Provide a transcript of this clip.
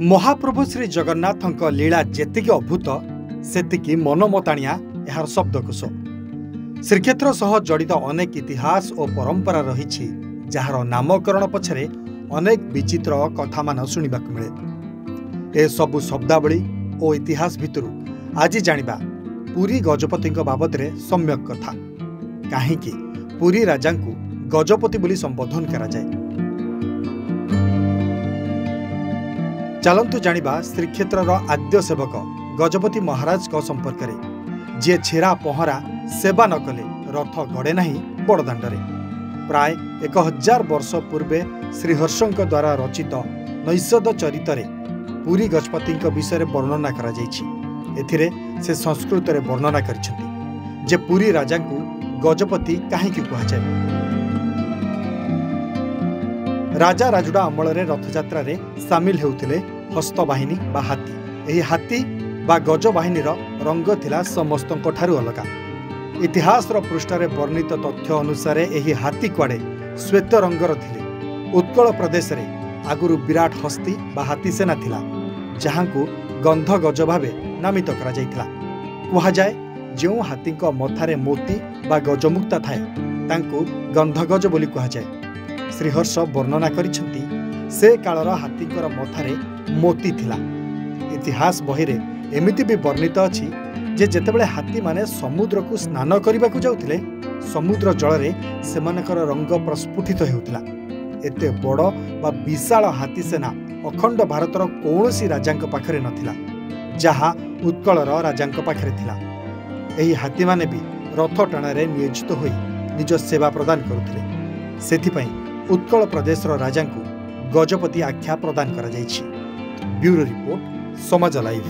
महाप्रभु श्री जगन्नाथ लीला जेतिकी अभूत सेतिकी मनमताणिया यार शब्दकोश। श्रीक्षेत्र सह जड़ित अनेक इतिहास और परंपरा रही जार नामकरण पछरे अनेक विचित्र कथा मान शुणा मिले। ए सबु शब्दावली और इतिहास भितरु आज जानिबा पुरी गजपति बाबद रे सम्यक कथा। कहीं पुरी राजा को गजपति बोली संबोधन करा जाए। चलंतु जानिबा श्रीक्षेत्र आद्य सेवक गजपति महाराज को संपर्क में जे छेरा पहरा सेवा न कले रथ गड़े नहीं बड़दाण्डे। प्राय 1000 वर्ष पूर्वे श्रीहर्षों द्वारा रचित नैषद चरितरे पुरी गजपति विषय वर्णना करा जायछि। एथिरे से संस्कृत रे वर्णना करिसेंति जे पुरी राजा को गजपति काहेकि कहा जाए। राजा राजुड़ा अमल रे रथयात्रा रे सामिल हेउथिले हस्तबाहिनी बा हाथी। एही हाथी बा गजबाहिनी रंग थिला समस्तंक ठारु अलगा। इतिहास पृष्ठ रे वर्णित तथ्य अनुसार एही हाथी कुआडे श्वेत रंगर थिले। उत्कल प्रदेश रे आगुरु विराट हस्ती बा हाथी सेना थिला जहां को गंध गज भावे नामित करा जायतिला। कुहा जाय जेउ हाथी मथारे मोती बा गजमुक्ता थाए तांको गंधगज बोली कुहा जाय। श्रीहर्ष वर्णना करिसेंति से कालर हाथीकर मथारे मोती थिला। इतिहास बही रे एमिति भी वर्णित अछि जे जेतेबेले हाथी माने समुद्र को स्नान करिबाकु जाउथिले समुद्र जल रे सेमानकर रंग प्रस्फुटित हेउथिला। एते बड़ बा विशाल हाथी सेना अखंड भारतर कौनसी राजांक पाखरे नथिला जहा उत्कलर राजांक पाखरे थिला। एही हाथी माने भी रथ टाणारे नियोजित होई निज सेवा प्रदान करुथिले। सेथिपई उत्कल प्रदेश राजा को गजपति आख्या प्रदान करा जायछि। ब्यूरो रिपोर्ट समाज लाइव।